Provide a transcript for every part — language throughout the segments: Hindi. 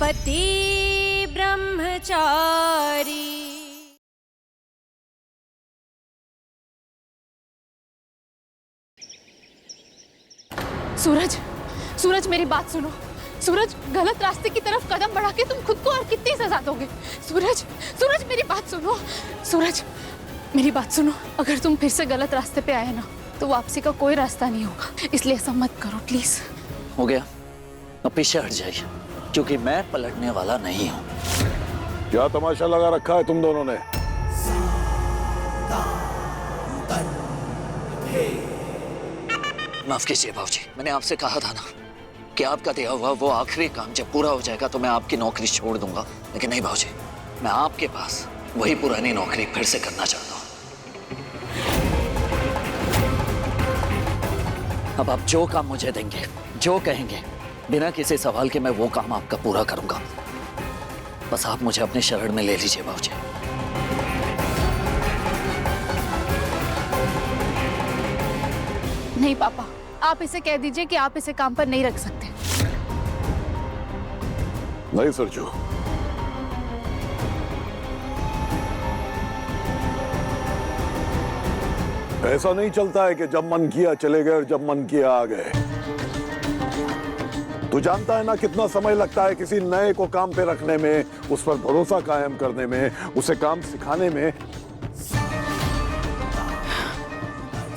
पति ब्रह्मचारी। सूरज, सूरज मेरी बात सुनो। सूरज, गलत रास्ते की तरफ कदम बढ़ा के तुम खुद को और कितनी सजा दोगे? सूरज, सूरज मेरी बात सुनो। सूरज मेरी बात सुनो, अगर तुम फिर से गलत रास्ते पे आए ना तो वापसी का कोई रास्ता नहीं होगा, इसलिए ऐसा मत करो प्लीज। हो गया, अब पीछे हट जाइए, क्योंकि मैं पलटने वाला नहीं हूँ। क्या तमाशा लगा रखा है तुम दोनों ने? माफ कीजिए बाबूजी, मैंने आपसे कहा था ना कि आपका दिया हुआ वो आखिरी काम जब पूरा हो जाएगा तो मैं आपकी नौकरी छोड़ दूंगा, लेकिन नहीं बाबूजी, मैं आपके पास वही पुरानी नौकरी फिर से करना चाहता हूँ। अब आप जो काम मुझे देंगे, जो कहेंगे, बिना किसी सवाल के मैं वो काम आपका पूरा करूंगा। बस आप मुझे अपने शरण में ले लीजिए बाबूजी। नहीं पापा, आप इसे कह दीजिए कि आप इसे काम पर नहीं रख सकते। नहीं सरजू, ऐसा नहीं चलता है कि जब मन किया चले गए और जब मन किया आ गए। तू जानता है ना कितना समय लगता है किसी नए को काम पे रखने में, उस पर भरोसा कायम करने में, उसे काम सिखाने में।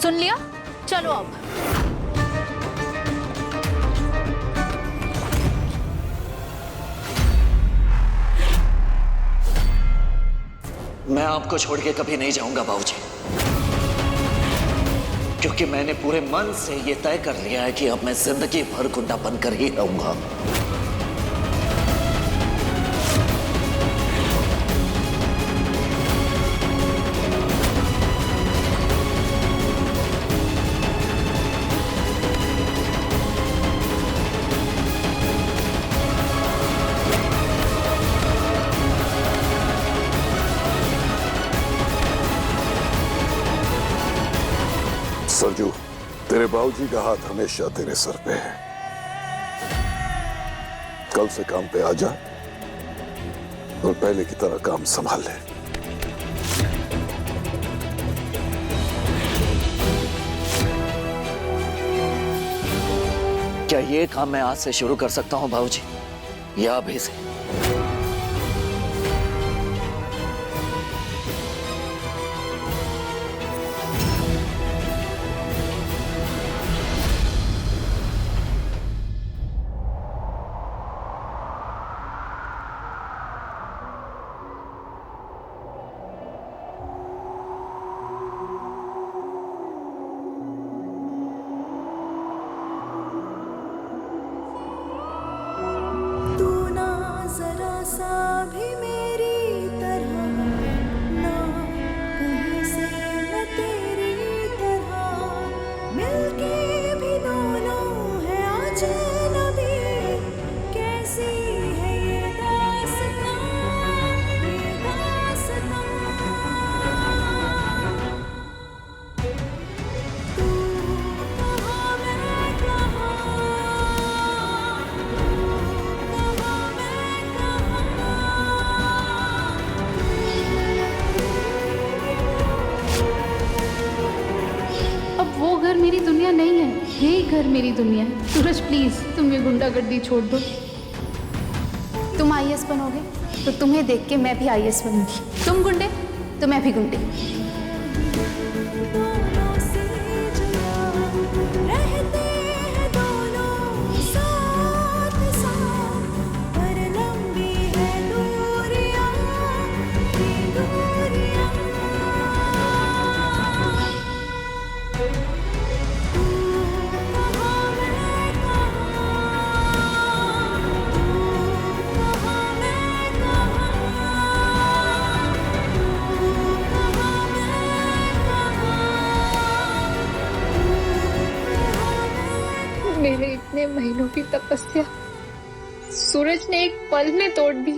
सुन लिया, चलो अब। मैं आपको छोड़ के कभी नहीं जाऊंगा बाबूजी, क्योंकि मैंने पूरे मन से ये तय कर लिया है कि अब मैं जिंदगी भर गुंडा बनकर ही रहूंगा। सरजू, तेरे बाबूजी का हाथ हमेशा तेरे सर पे है। कल से काम पे आ जा और पहले की तरह काम संभाल ले। क्या ये काम मैं आज से शुरू कर सकता हूं बाबूजी, या अभी से? मेरी दुनिया नहीं है, यही घर मेरी दुनिया है। सूरज प्लीज, तुम ये गुंडागर्दी छोड़ दो। तुम आईएएस बनोगे तो तुम्हें देख के मैं भी आईएएस बनूंगी। तुम गुंडे तो मैं भी गुंडे। मेरे इतने महीनों की तपस्या सूरज ने एक पल में तोड़ दी।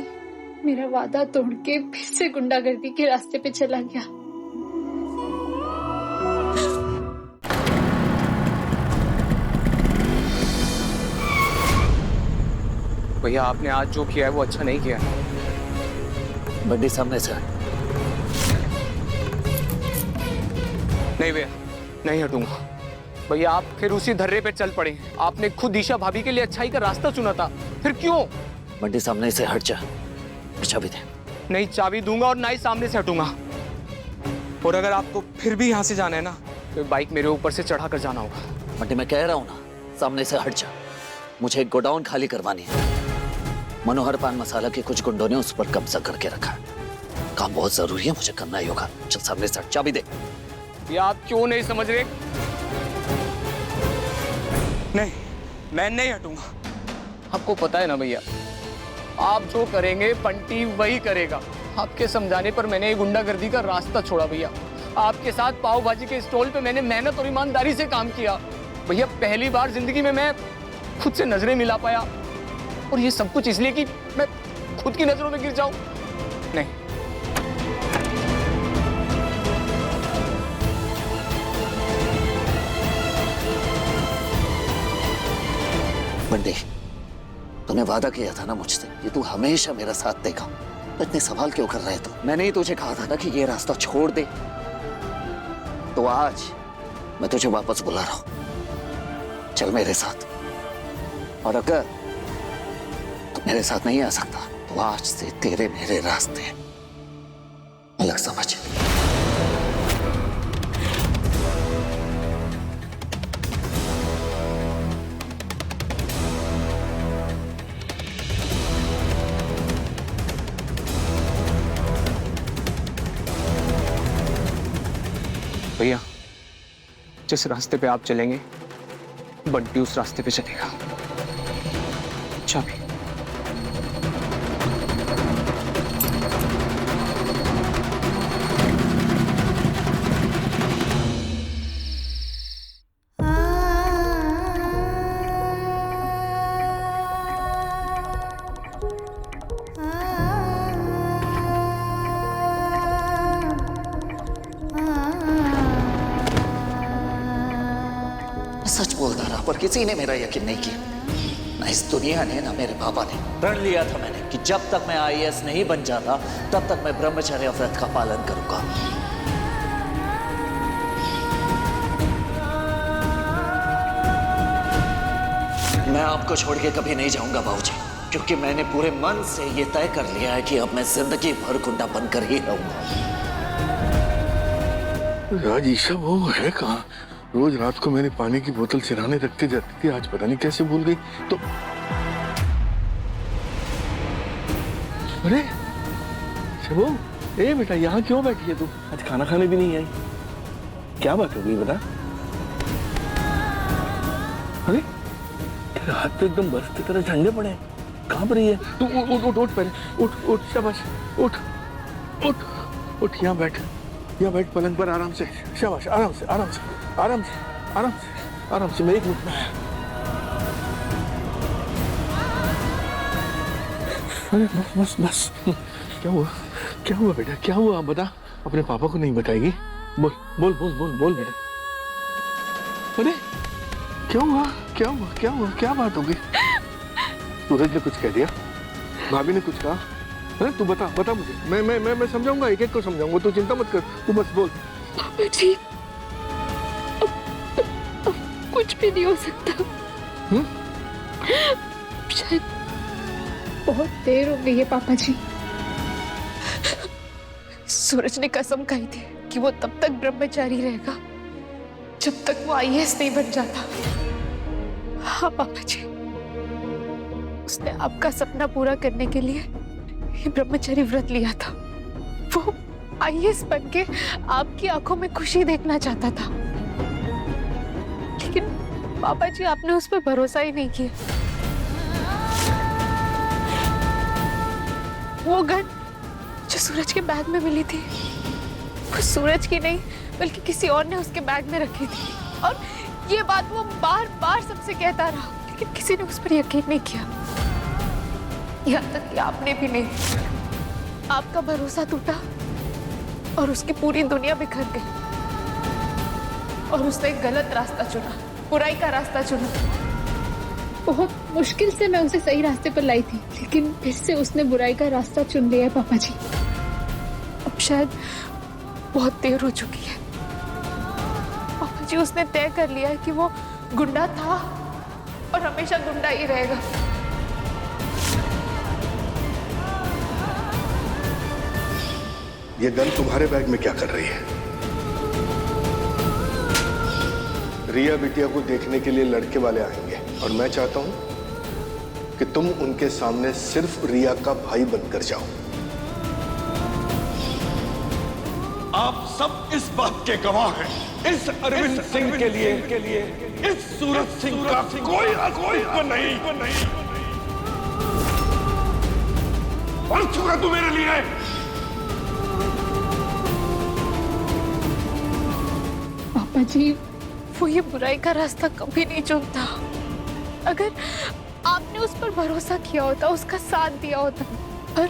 मेरा वादा तोड़ के फिर से गुंडागर्दी के रास्ते पे चला गया। भैया आपने आज जो किया है वो अच्छा नहीं किया है। बंटी सामने से हट। नहीं भैया, नहीं हटूंगा। भैया आप फिर उसी धर्रे पे चल पड़े। आपने खुद ईशा भाभी के लिए अच्छाई का रास्ता चुना था, फिर क्यों? बंटी सामने से हट जा, चाबी दे। नहीं चाबी दूंगा और ना ही सामने से हटूंगा। और अगर आपको फिर भी यहाँ से जाना है ना, तो बाइक मेरे ऊपर से चढ़ा कर जाना होगा। बंटी मैं कह रहा हूँ ना, सामने से हट जा। मुझे एक गोडाउन खाली करवानी है। मनोहर पान मसाला के कुछ गुंडों ने उस पर कब्जा करके रखा है। काम बहुत जरूरी है, मुझे करना ही होगा। चल सामने से हट, चाबी दे। या आप क्यों नहीं समझ रहे? नहीं, मैं नहीं हटूंगा। आपको पता है ना भैया, आप जो करेंगे बंटी वही करेगा। आपके समझाने पर मैंने गुंडागर्दी का रास्ता छोड़ा भैया। आपके साथ पाव भाजी के स्टॉल पे मैंने मेहनत और ईमानदारी से काम किया भैया। पहली बार जिंदगी में मैं खुद से नजरें मिला पाया, और ये सब कुछ इसलिए कि मैं खुद की नजरों में गिर जाऊं? नहीं। बंटी, तूने वादा किया था ना मुझसे कि तू हमेशा मेरा साथ देगा। तो इतने सवाल क्यों कर रहे तू? मैंने ही तुझे कहा था ना कि ये रास्ता छोड़ दे। तो आज मैं तुझे वापस बुला रहा हूं, चल मेरे साथ। और अगर तू मेरे साथ नहीं आ सकता तो आज से तेरे मेरे रास्ते अलग समझ। भैया जिस रास्ते पे आप चलेंगे बंटी उस रास्ते पे चलेगा। चाबी। सच बोलता रहा पर किसी ने मेरा यकीन नहीं किया। ना इस दुनिया ने ना मेरे पापा ने। प्रण लिया था मैंने कि जब तक मैं आईएएस नहीं बन जाता तब तक मैं ब्रह्मचर्य व्रत का पालन करूंगा। मैं आपको छोड़ के कभी नहीं जाऊंगा बाबूजी, क्योंकि मैंने पूरे मन से ये तय कर लिया है कि अब मैं जिंदगी भर गुंडा बनकर ही रहूंगा। राज ईशा वो है कहाँ? रोज रात को मेरी पानी की बोतल सिराने रखती जाती थी, आज पता नहीं कैसे भूल गई। तो अरे शबो, ए बेटा यहाँ क्यों बैठी है तू? आज खाना खाने भी नहीं आई, क्या बात हो गई बता? अरे तेरे हाथ पे एकदम बर्फ की तरह ठंडे पड़े हैं, कांप रही है तू। उठ उठ उठ पहले, उठ उठ, शाबाश, उठ उठ उठ, यहाँ बैठ, यहाँ बैठ पलंग पर आराम से, शाबाश, आराम से आराम से आराम से आराम से आराम से। मेरी ग्रुप में है। अरे बस बस बस, क्या हुआ? क्या हुआ बेटा? क्या हुआ आप बता। अपने पापा को नहीं बताएगी? बोल बोल बोल बोल बोल बेटा। अरे क्या हुआ? क्या हुआ? क्या हुआ? क्या बात हो गई? सूरज ने कुछ कह दिया? भाभी ने कुछ कहा? है तू बता, बता मुझे। मैं समझाऊंगा, एक एक को समझाऊंगा, तू चिंता मत कर, तू बस बोल। पापा जी अब कुछ भी नहीं हो सकता। शायद बहुत देर हो गई है पापा जी। सूरज ने कसम खाई थी कि वो तब तक ब्रह्मचारी रहेगा जब तक वो आईएएस नहीं बन जाता। हाँ पापा जी, उसने आपका सपना पूरा करने के लिए ये ब्रह्मचारी व्रत लिया था। वो आईएएस बन के आपकी आंखों में खुशी देखना चाहता था, लेकिन पापा जी आपने उस पर भरोसा ही नहीं किया। वो गन जो सूरज के बैग में मिली थी वो सूरज की नहीं बल्कि किसी और ने उसके बैग में रखी थी, और ये बात वो बार बार सबसे कहता रहा, लेकिन किसी ने उस पर यकीन नहीं किया, यहाँ तक कि आपने भी नहीं। आपका भरोसा टूटा और उसकी पूरी दुनिया बिखर गई, और उसने एक गलत रास्ता चुना, बुराई का रास्ता चुना। बहुत मुश्किल से मैं उसे सही रास्ते पर लाई थी, लेकिन फिर से उसने बुराई का रास्ता चुन लिया है पापा जी। अब शायद बहुत देर हो चुकी है। पापा जी, उसने तय कर लिया है कि वो गुंडा था और हमेशा गुंडा ही रहेगा। ये गन तुम्हारे बैग में क्या कर रही है? रिया बिटिया को देखने के लिए लड़के वाले आएंगे और मैं चाहता हूं कि तुम उनके सामने सिर्फ रिया का भाई बनकर जाओ। आप सब इस बात के गवाह हैं। इस अरविंद सिंह के लिए इस सूरज सिंह का कोई नहीं। और चुका तू मेरे लिए। पापा जी, वो ये बुराई का रास्ता कभी नहीं चुनता। अगर आपने उस पर भरोसा किया होता, उसका साथ दिया होता, पर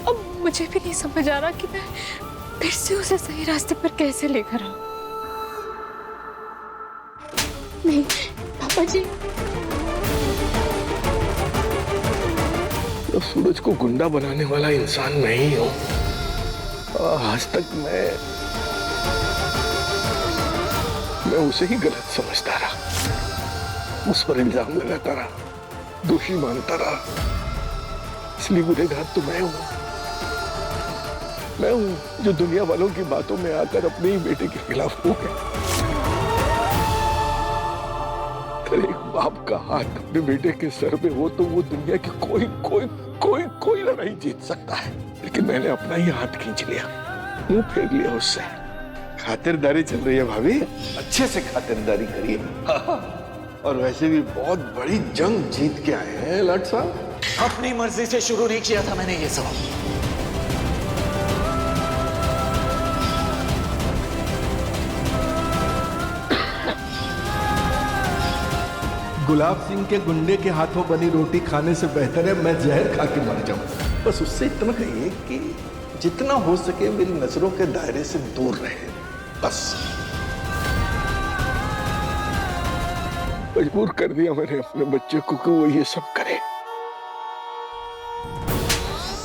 अब मुझे भी नहीं समझ आ रहा कि मैं फिर से उसे सही रास्ते पर कैसे लेकर आऊं। नहीं पापा जी, तो सूरज को गुंडा बनाने वाला इंसान मैं ही हूं। आज तक मैं उसे ही गलत समझता रहा, उस पर इल्जाम लगाता रहा, दोषी मानता रहा। इसलिए गुनहगार तो मैं हूं जो दुनिया वालों की बातों में आकर अपने ही बेटे के खिलाफ हो गया। अगर एक बाप का हाथ अपने बेटे के सर पे हो तो वो दुनिया की कोई लड़ाई जीत सकता है, लेकिन मैंने अपना ही हाथ खींच लिया, मुंह फेर लिया उससे। खातिरदारी चल रही है भाभी, अच्छे से खातिरदारी करिए। और वैसे भी बहुत बड़ी जंग जीत के आए हैं लाट साहब। अपनी मर्जी से शुरू नहीं किया था मैंने ये सब। गुलाब सिंह के गुंडे के हाथों बनी रोटी खाने से बेहतर है मैं जहर खा के मर जाऊं। बस उससे इतना कहिए कि जितना हो सके मेरी नजरों के दायरे से दूर रहे, बस। मजबूर कर दिया मैंने अपने बच्चे को कि वो ये सब करे।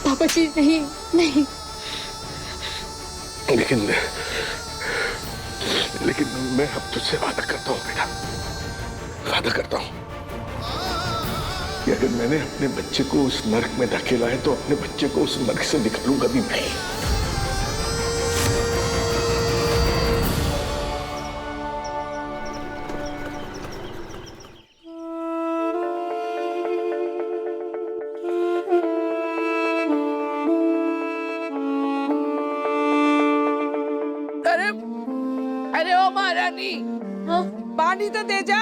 पापा जी, नहीं। लेकिन मैं अब तुझसे वादा करता हूँ बेटा, वादा करता हूँ कि अगर मैंने अपने बच्चे को उस नर्क में धकेला है तो अपने बच्चे को उस नर्क से निकालूंगा भी मैं। अरे ओ महारानी, पानी तो दे जा।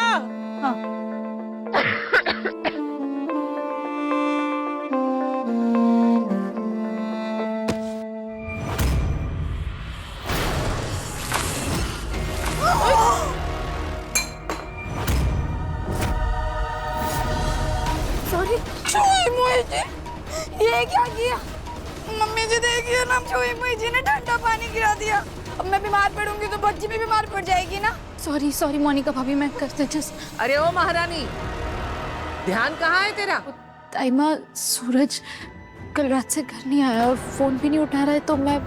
सॉरी ये क्या किया? मम्मी जी देखिए ना, छुई जी ने ठंडा पानी गिरा दिया। अब मैं बीमार पड़ूंगी तो बच्ची भी बीमार पड़ जाएगी ना। सॉरी मोनिका भाभी, मैं करते जस्ट। अरे ओ महारानी, ध्यान कहाँ है तेरा? ताइमा, सूरज कल रात से घर नहीं आया और फोन भी नहीं उठा रहा है, तो मैं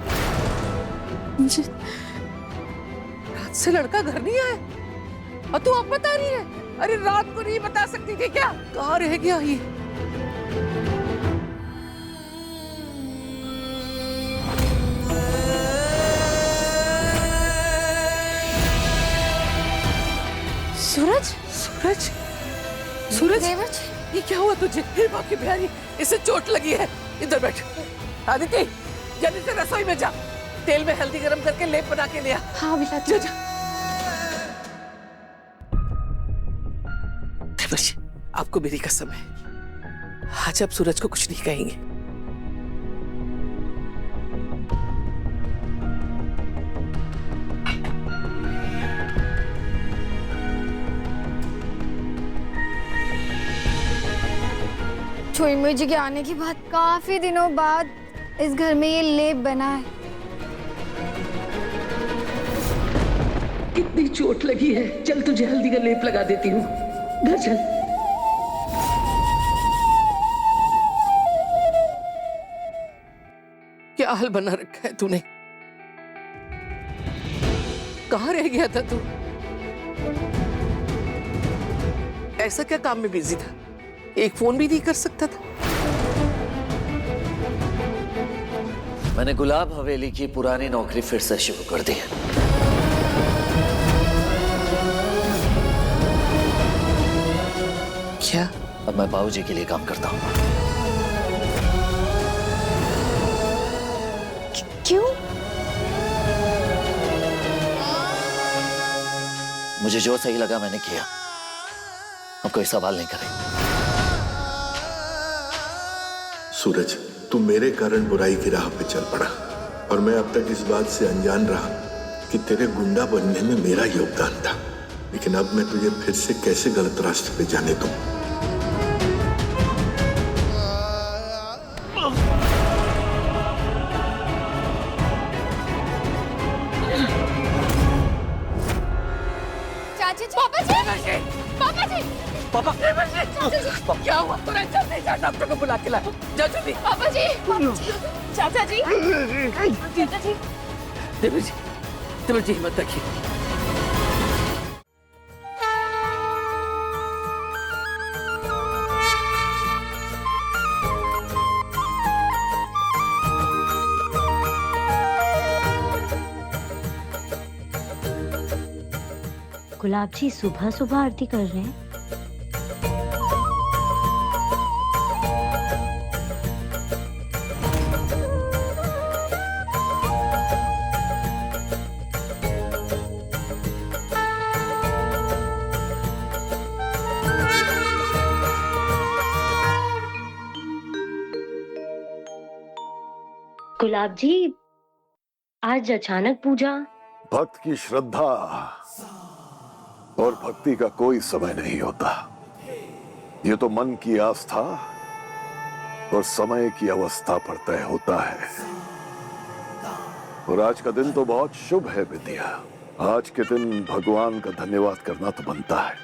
मुझे रात से लड़का घर नहीं आया और तू अब बता रही है? अरे रात को नहीं बता सकती थी क्या? कहाँ रह गया ये? सूरज, ये क्या हुआ तुझे? हे बाप की प्यारी, इसे चोट लगी है। इधर बैठ। आदित्य, जल्दी से रसोई में जा, तेल में हल्दी गरम करके लेप बना के ले आ। हाँ बिलाती। जा। आपको मेरी कसम है, आज आप सूरज को कुछ नहीं कहेंगे। छुई जी के आने के बाद काफी दिनों बाद इस घर में ये लेप बना है। कितनी चोट लगी है, चल तुझे हल्दी का लेप लगा देती हूँ। घर चल। क्या हाल बना रखा है तूने? कहाँ रह गया था तू? ऐसा क्या काम में बिजी था? एक फोन भी नहीं कर सकता था? मैंने गुलाब हवेली की पुरानी नौकरी फिर से शुरू कर दी है। क्या? अब मैं बाबूजी के लिए काम करता हूँ। क्यों? मुझे जो सही लगा मैंने किया। अब कोई सवाल नहीं करे। सूरज, तू मेरे कारण बुराई की राह पे चल पड़ा और मैं अब तक इस बात से अनजान रहा कि तेरे गुंडा बनने में मेरा योगदान था। लेकिन अब मैं तुझे फिर से कैसे गलत रास्ते पे जाने दूं? चाचा जी, पापा जी, पापा जी, पापा, क्या हुआ? तुरंत जल्दी जा, डॉक्टर को बुला के ला। जा जल्दी। पापा जी, चाचा जी, चाचा जी। देवर जी हिम्मत रखिए। गुलाब जी सुबह सुबह आरती कर रहे हैं। गुलाब जी आज अचानक पूजा? भक्त की श्रद्धा और भक्ति का कोई समय नहीं होता। ये तो मन की आस्था और समय की अवस्था पर तय होता है। और आज का दिन तो बहुत शुभ है विद्या। आज के दिन भगवान का धन्यवाद करना तो बनता है।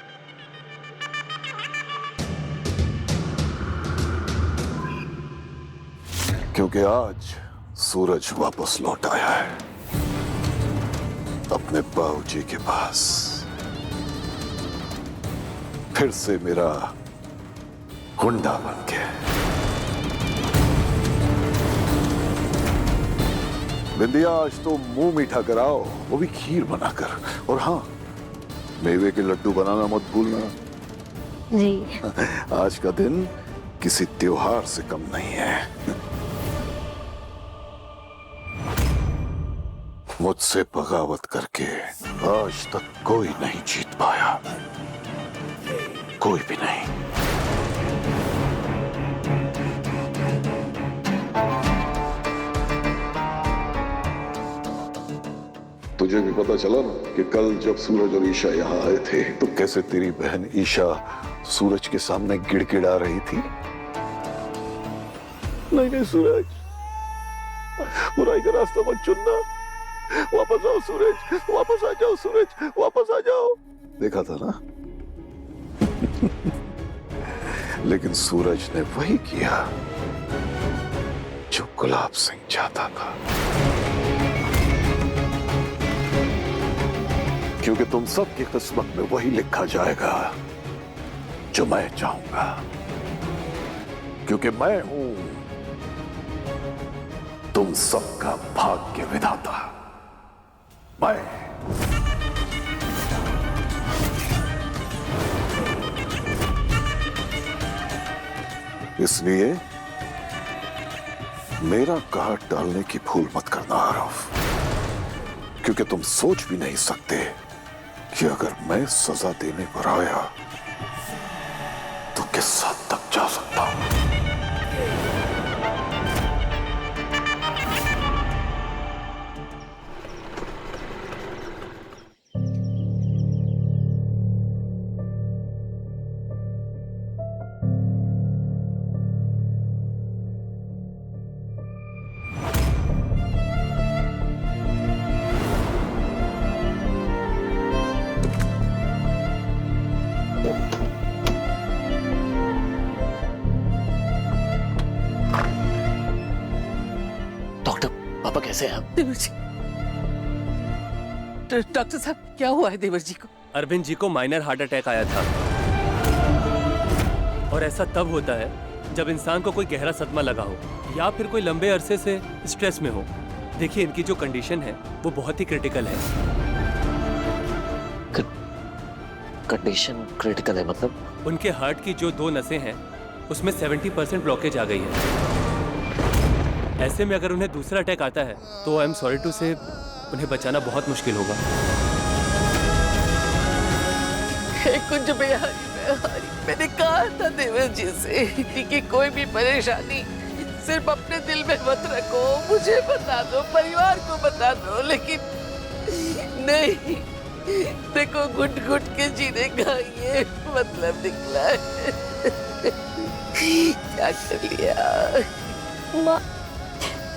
क्योंकि आज सूरज वापस लौट आया है अपने बाबूजी के पास। फिर से मेरा गुंडा बन के। बिंदिया, आज तो मुंह मीठा कराओ, वो भी खीर बनाकर। और हाँ, मेवे के लड्डू बनाना मत भूलना। जी। आज का दिन किसी त्योहार से कम नहीं है। मुझसे बगावत करके आज तक कोई नहीं जीत पाया, कोई भी नहीं। तुझे भी पता चला ना कि कल जब सूरज और ईशा यहाँ आए थे तो कैसे तेरी बहन ईशा सूरज के सामने गिड़गिड़ा रही थी। नहीं नहीं सूरज, बुराई का रास्ता मत चुनना। वापस आओ सूरज, वापस आ जाओ सूरज, वापस आ जाओ। देखा था ना? लेकिन सूरज ने वही किया जो गुलाब सिंह चाहता था। क्योंकि तुम सबकी किस्मत में वही लिखा जाएगा जो मैं चाहूंगा। क्योंकि मैं हूं तुम सबका भाग्य विधाता। मैं इसलिए मेरा काट डालने की भूल मत करना आरफ। क्योंकि तुम सोच भी नहीं सकते कि अगर मैं सजा देने पर आया तो किस हद तक जा सकता हूं। पापा कैसे हैं? देवर जी, डॉक्टर साहब क्या हुआ है देवर जी को? अरविंद जी को माइनर हार्ट अटैक आया था और ऐसा तब होता है जब इंसान को कोई गहरा सदमा लगा हो या फिर कोई लंबे अरसे से स्ट्रेस में हो। देखिए इनकी जो कंडीशन है वो बहुत ही क्रिटिकल है। कंडीशन क्रिटिकल है मतलब? उनके हार्ट की जो 2 नसें हैं उसमें 70% ब्लॉकेज आ गई है। ऐसे में अगर उन्हें दूसरा अटैक आता है तो आई एम सॉरी टू से उन्हें बचाना बहुत मुश्किल होगा। कुंज बिहारी, मैंने कहा था देवर जी से कि कोई भी परेशानी सिर्फ अपने दिल में मत रखो, मुझे बता दो, परिवार को बता दो, लेकिन नहीं, देखो घुट घुट के जीने का ये मतलब निकला है। क्या कर लिया? माँ,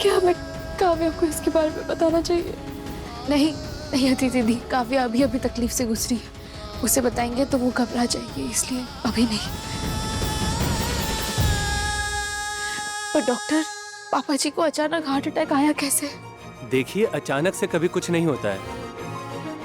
क्या मैं काव्या को इसके बारे में बताना चाहिए? नहीं नहीं अदिति दी, काव्या अभी अभी तकलीफ से गुजरी है, उसे बताएंगे तो वो घबरा जाएगी, इसलिए अभी नहीं। पर डॉक्टर, पापा जी को अचानक हार्ट अटैक आया कैसे? देखिए अचानक से कभी कुछ नहीं होता है।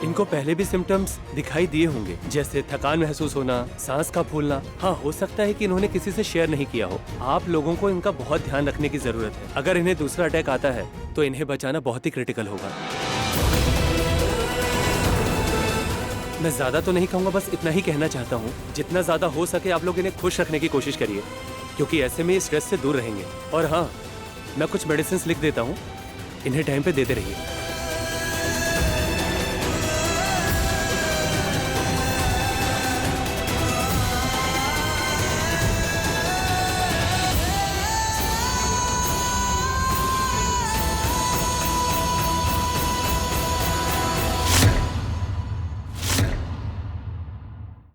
इनको पहले भी सिम्टम्स दिखाई दिए होंगे, जैसे थकान महसूस होना, सांस का फूलना। हाँ, हो सकता है कि इन्होंने किसी से शेयर नहीं किया हो। आप लोगों को इनका बहुत ध्यान रखने की जरूरत है। अगर इन्हें दूसरा अटैक आता है तो इन्हें बचाना बहुत ही क्रिटिकल होगा। मैं ज्यादा तो नहीं कहूँगा, बस इतना ही कहना चाहता हूँ, जितना ज्यादा हो सके आप लोग इन्हें खुश रखने की कोशिश करिए, क्योंकि ऐसे में स्ट्रेस से दूर रहेंगे। और हाँ, मैं कुछ मेडिसिन लिख देता हूँ, इन्हें टाइम पे देते रहिए।